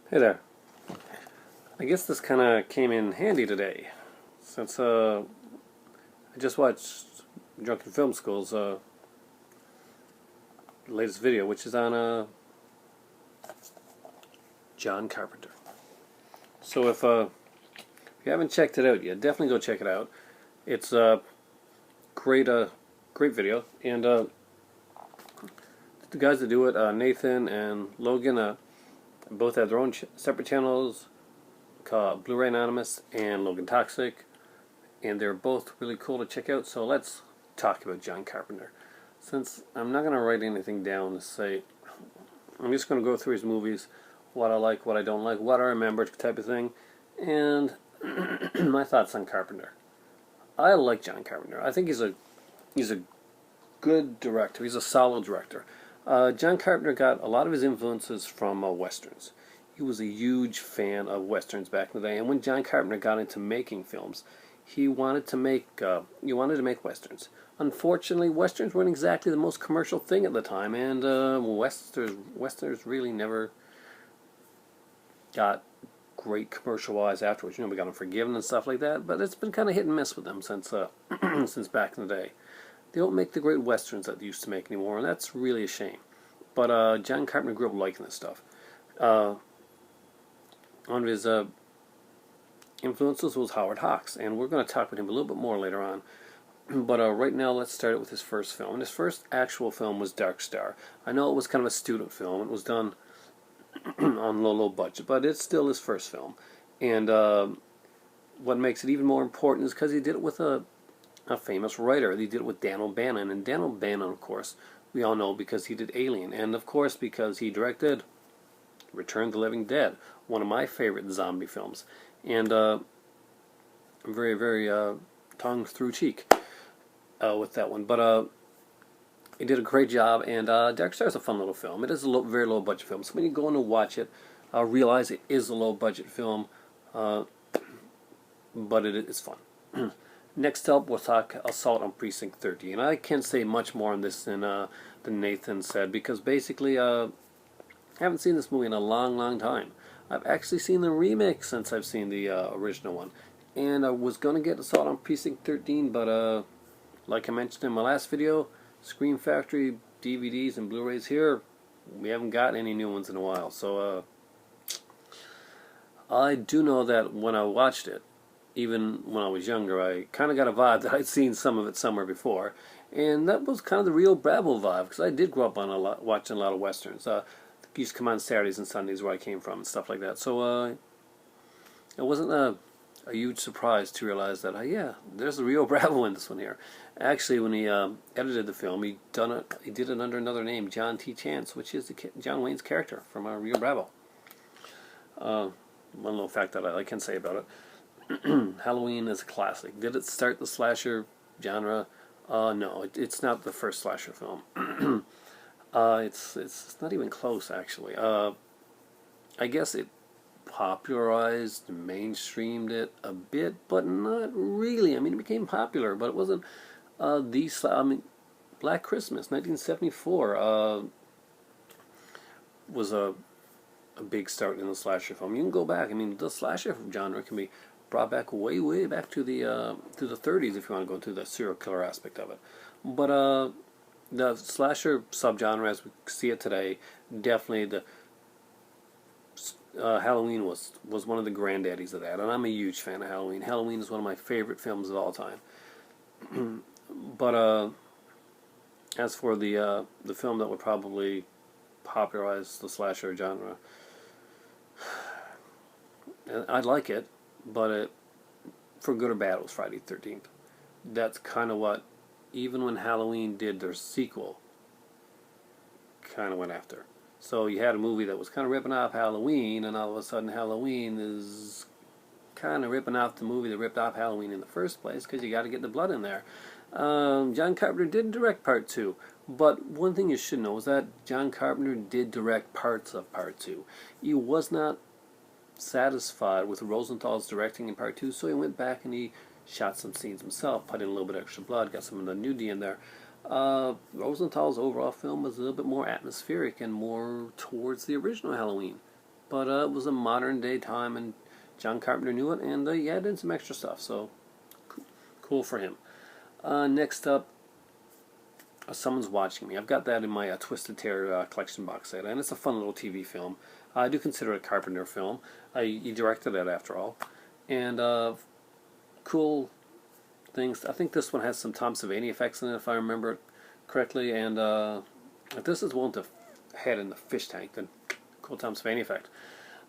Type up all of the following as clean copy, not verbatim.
Hey there. I guess this kind of came in handy today, since I just watched Drunken Film School's latest video, which is on John Carpenter. So if you haven't checked it out yet, definitely go check it out. It's a great video, and the guys that do it, Nathan and Logan, both have their own separate channels called Blu-ray Anonymous and Logan Toxic, and they're both really cool to check out. So let's talk about John Carpenter. Since I'm not going to write anything down to say, I'm just going to go through his movies, what I like, what I don't like, what I remember, type of thing, and my thoughts on Carpenter. I like John Carpenter. I think he's a good director. He's a solid director. John Carpenter got a lot of his influences from westerns. He was a huge fan of westerns back in the day, and when John Carpenter got into making films, he wanted to make westerns. Unfortunately, westerns weren't exactly the most commercial thing at the time, and westerns really never got great commercial-wise afterwards. We got Unforgiven and stuff like that, but it's been kind of hit and miss with them since since back in the day. They don't make the great westerns that they used to make anymore, and that's really a shame. But John Carpenter grew up liking this stuff. One of his influences was Howard Hawks, and we're going to talk about him a little bit more later on. But right now, let's start it with his first film. And his first actual film was Dark Star. I know it was kind of a student film. It was done on low budget, but it's still his first film. And what makes it even more important is because he did it with a famous writer. He did it with Dan O'Bannon. And Dan O'Bannon, of course, we all know because he did Alien. And, of course, because he directed Return of the Living Dead, one of my favorite zombie films. And very, very tongue through cheek with that one. But he did a great job, and Dark Star is a fun little film. It is a very low budget film. So when you go in and watch it, realize it is a low budget film, but it's fun. Next up, we'll talk Assault on Precinct 30. And I can't say much more on this than Nathan said, because basically I haven't seen this movie in a long, long time. I've actually seen the remake since I've seen the original one. And I was going to get Assault on Precinct 13, but like I mentioned in my last video, Scream Factory DVDs and Blu-rays here, we haven't got any new ones in a while. So I do know that when I watched it, even when I was younger, I kind of got a vibe that I'd seen some of it somewhere before. And that was kind of the real Bravo vibe, because I did grow up on watching a lot of westerns. Used to come on Saturdays and Sundays where I came from and stuff like that. So it wasn't a huge surprise to realize that, yeah, there's the Rio Bravo in this one here. Actually, when he edited the film, he did it under another name, John T. Chance, which is John Wayne's character from Rio Bravo. One little fact that I can say about it. Halloween is a classic. Did it start the slasher genre? No, it's not the first slasher film. It's not even close, actually. I guess it popularized, mainstreamed it a bit, but not really. I mean, it became popular, but it wasn't Black Christmas, 1974, was a big start in the slasher film. You can go back. I mean, the slasher genre can be brought back way back to the 30s if you want to go to the serial killer aspect of it. But the slasher subgenre as we see it today, definitely the Halloween was one of the granddaddies of that, and I'm a huge fan of Halloween. Halloween is one of my favorite films of all time. But as for the film that would probably popularize the slasher genre, I like it, but for good or bad, it was Friday the 13th. That's kind of what, even when Halloween did their sequel, kind of went after. So you had a movie that was kind of ripping off Halloween, and all of a sudden Halloween is kind of ripping off the movie that ripped off Halloween in the first place, because you got to get the blood in there. John Carpenter did direct Part 2, but one thing you should know is that John Carpenter did direct parts of Part 2. He was not satisfied with Rosenthal's directing in Part 2, so he went back and he shot some scenes himself, put in a little bit extra blood, got some of the nudity in there. Rosenthal's overall film was a little bit more atmospheric and more towards the original Halloween. but it was a modern day time, and John Carpenter knew it, and he added in some extra stuff, so cool for him. Next up, Someone's Watching Me. I've got that in my Twisted Terror collection box set, and it's a fun little TV film. I do consider it a Carpenter film. He directed it, after all. And cool things. I think this one has some Tom Savini effects in it, if I remember it correctly. And if this is one to head in the fish tank, then cool Tom Savini effect.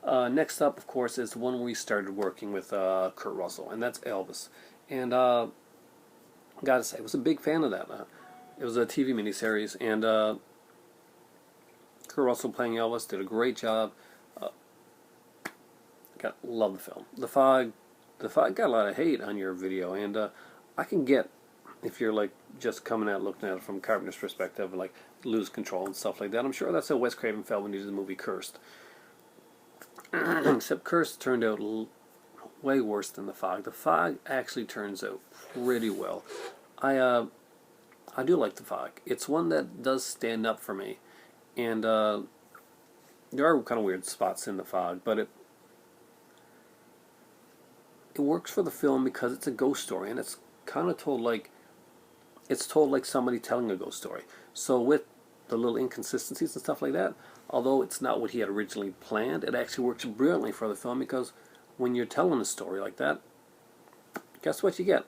Next up, of course, is the one where we started working with Kurt Russell, and that's Elvis. And gotta say, I was a big fan of that. It was a TV miniseries, and Kurt Russell playing Elvis did a great job. Love the film. The Fog got a lot of hate on your video, and I can get, if you're like just coming at looking at it from Carpenter's perspective, like lose control and stuff like that. I'm sure that's how Wes Craven felt when he did the movie Cursed. Except Cursed turned out way worse than The Fog. The Fog actually turns out pretty well. I do like The Fog. It's one that does stand up for me, and there are kind of weird spots in The Fog, but it works for the film because it's a ghost story, and it's kind of told like somebody telling a ghost story. So with the little inconsistencies and stuff like that, although it's not what he had originally planned, it actually works brilliantly for the film, because when you're telling a story like that, guess what you get?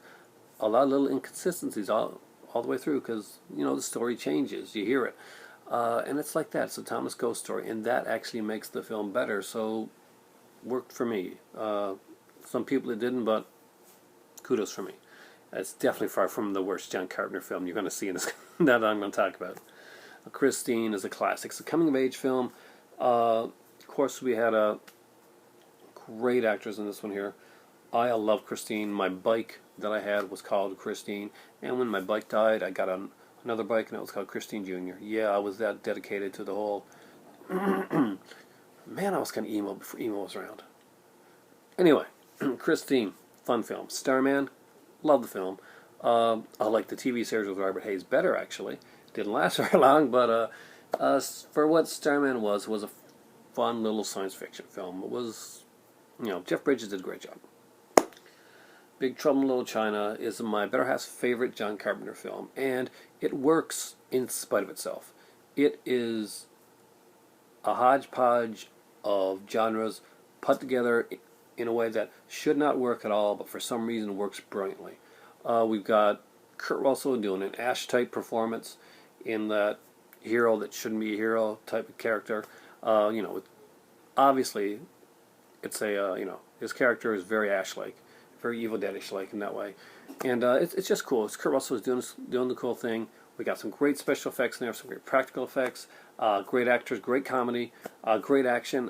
A lot of little inconsistencies all the way through, because the story changes, you hear it, and it's like that. It's a Thomas ghost story, and that actually makes the film better. So worked for me. Some people it didn't, but kudos for me. It's definitely far from the worst John Carpenter film you're going to see in this that I'm going to talk about. Christine is a classic. It's a coming-of-age film. Of course, we had great actors in this one here. I love Christine. My bike that I had was called Christine, and when my bike died, I got another bike, and it was called Christine Jr. Yeah, I was that dedicated to the whole... Man, I was kind of emo before emo was around. Anyway, Christine, fun film. Starman, love the film. I like the TV series with Robert Hayes better, actually. Didn't last very long, but for what Starman was a fun little science fiction film. It was, Jeff Bridges did a great job. Big Trouble in Little China is my better half's favorite John Carpenter film, and it works in spite of itself. It is a hodgepodge of genres put together in a way that should not work at all, but for some reason works brilliantly. We've got Kurt Russell doing an Ash-type performance in that hero that shouldn't be a hero type of character. Obviously, it's his character is very Ash-like, very Evil Dead-ish like in that way, and it's just cool. It's Kurt Russell is doing the cool thing. We got some great special effects in there, some great practical effects, great actors, great comedy, great action.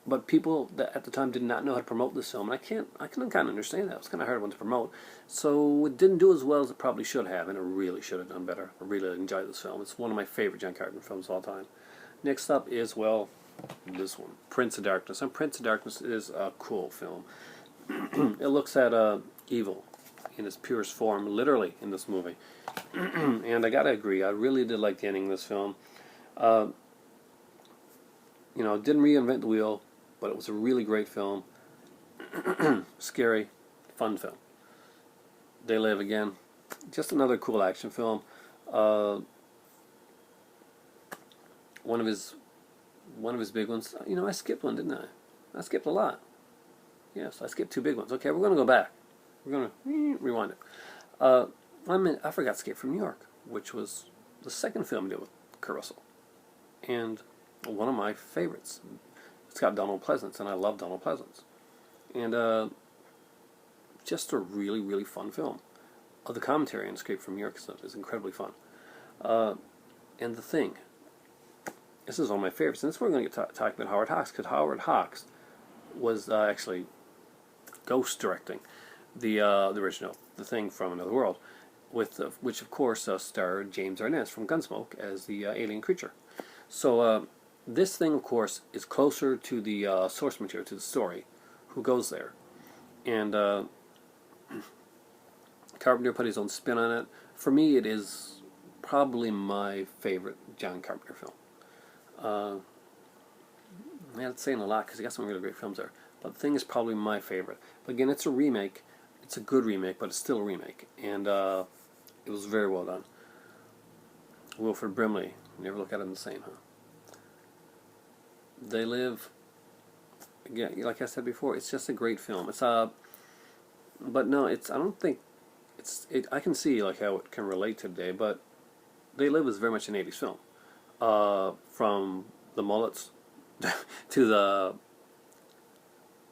But people that at the time did not know how to promote this film, and I can kind of understand that. It was kind of hard one to promote, so it didn't do as well as it probably should have, and it really should have done better. I really enjoyed this film. It's one of my favorite John Carpenter films of all time. Next up is, this one, Prince of Darkness. And Prince of Darkness is a cool film. It looks at evil in its purest form, literally, in this movie. And I gotta agree, I really did like the ending of this film. Didn't reinvent the wheel, but it was a really great film. Scary, fun film. They Live Again, just another cool action film. One of his big ones. I skipped one, didn't I? I skipped a lot. Yes, I skipped two big ones. Okay, we're going to go back. We're going to rewind it. I forgot Escape from New York, which was the second film I did with Kurt Russell, and one of my favorites. It's got Donald Pleasance, and I love Donald Pleasance. And just a really, really fun film. The commentary on Escape from New York is incredibly fun. And The Thing. This is one of my favorites, and this is where we're going to get talking about Howard Hawks, because Howard Hawks was actually ghost directing the original The Thing from Another World, which of course starred James Arness from Gunsmoke as the alien creature. So this thing, of course, is closer to the source material, to the story, who goes there. And Carpenter put his own spin on it. For me, it is probably my favorite John Carpenter film. Man, it's saying a lot because he got some really great films there. But The Thing is probably my favorite. But again, it's a remake. It's a good remake, but it's still a remake. And it was very well done. Wilford Brimley. Never look at them the same, huh? They Live. Again, like I said before, it's just a great film. It's but no, it's. I don't think it's. I can see like how it can relate to today, but They Live is very much an '80s film. From the mullets to the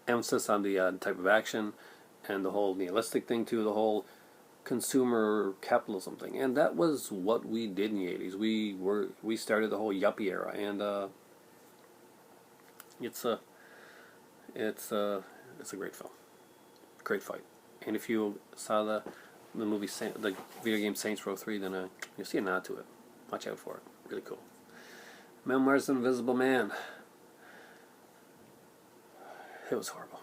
emphasis on the type of action and the whole nihilistic thing to the whole consumer capitalism thing, and that was what we did in the '80s. We started the whole yuppie era, and it's a great film, great fight. And if you saw the movie the video game Saints Row 3, then you'll see a nod to it. Watch out for it. Really cool. Memoirs of an Invisible Man. It was horrible.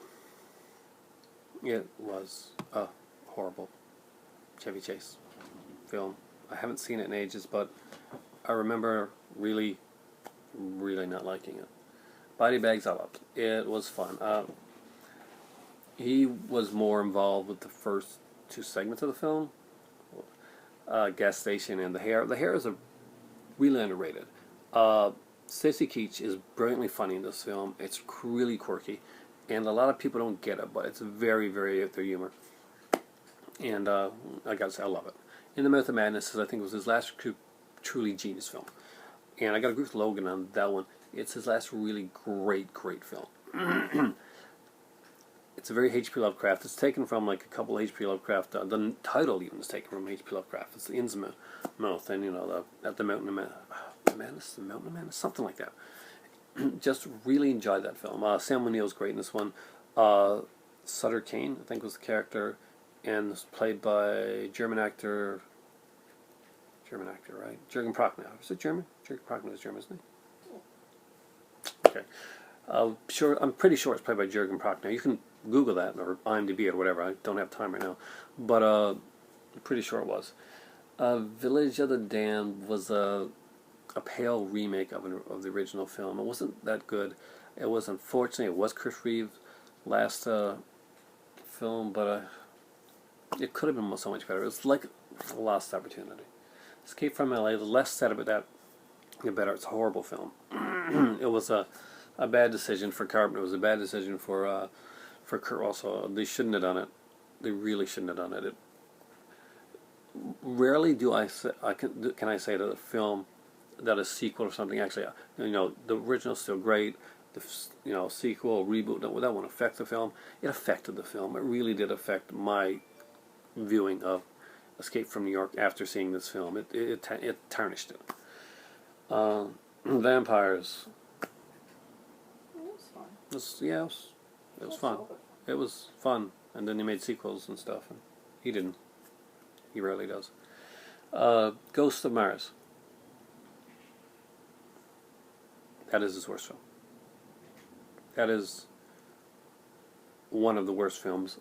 It was a horrible Chevy Chase film. I haven't seen it in ages, but I remember really not liking it. Body Bags, I loved. It was fun. He was more involved with the first two segments of the film. Gas Station and The Hair. The Hair is really underrated. Stacy Keach is brilliantly funny in this film. It's really quirky, and a lot of people don't get it, but it's very, very out there humor. And I gotta say, I love it. In the Mouth of Madness, I think it was his last truly genius film. And I gotta agree with Logan on that one. It's his last really great film. It's a very H.P. Lovecraft. It's taken from like a couple H.P. Lovecraft. The title even is taken from H.P. Lovecraft. It's the Innsmouth, and at the Mountain of Madness, something like that. Just really enjoyed that film. Sam O'Neill's great in this one. Sutter Kane, I think, was the character, and it's played by German actor, right? Jürgen Prochnow. Is it German? Jürgen Prochnow is German, isn't he? Okay. I'm pretty sure it's played by Jürgen Prochnow. You can Google that or IMDb or whatever. I don't have time right now, but I'm pretty sure it was. Village of the Damned was a pale remake of the original film. It wasn't that good. It was, unfortunately, it was Chris Reeve's last film, but it could have been so much better. It was like a lost opportunity. Escape from LA. The less said about that, the better. It's a horrible film. It was a bad decision for Carpenter. It was a bad decision for Kurt Russell. They shouldn't have done it. They really shouldn't have done it. Rarely do can I say that a film that a sequel or something actually, the original's still great. The sequel, reboot, that won't affect the film. It affected the film. It really did affect my viewing of Escape from New York after seeing this film. It tarnished it. Vampires. It was fun. It was fun. It was fun. And then he made sequels and stuff. And he didn't. He rarely does. Ghost of Mars. That is his worst film. That is one of the worst films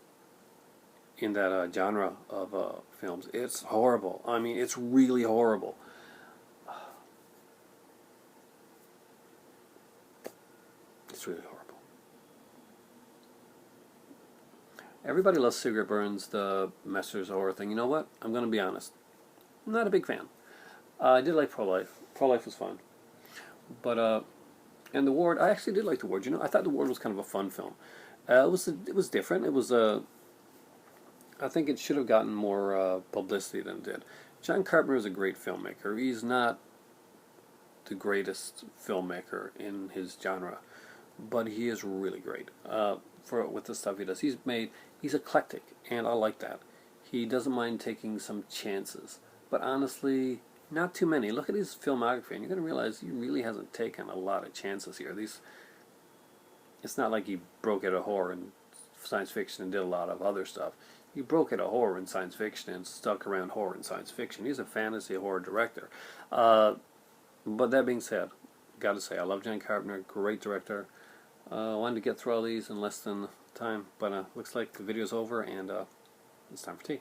in that genre of films. It's horrible. I mean, it's really horrible. It's really horrible. Everybody loves Cigarette Burns, the Masters of Horror thing. You know what? I'm going to be honest. I'm not a big fan. I did like Pro-Life. Pro-Life was fun. But, and The Ward, I actually did like The Ward. I thought The Ward was kind of a fun film. It was different. It was, I think it should have gotten more publicity than it did. John Carpenter is a great filmmaker. He's not the greatest filmmaker in his genre, but he is really great with the stuff he does. He's eclectic, and I like that. He doesn't mind taking some chances, but honestly, not too many. Look at his filmography, and you're going to realize he really hasn't taken a lot of chances here. It's not like he broke out of horror and science fiction and did a lot of other stuff. He broke out of horror and science fiction and stuck around horror and science fiction. He's a fantasy horror director. But that being said, got to say, I love John Carpenter, great director. I wanted to get through all these in less than time, but looks like the video's over, and it's time for tea.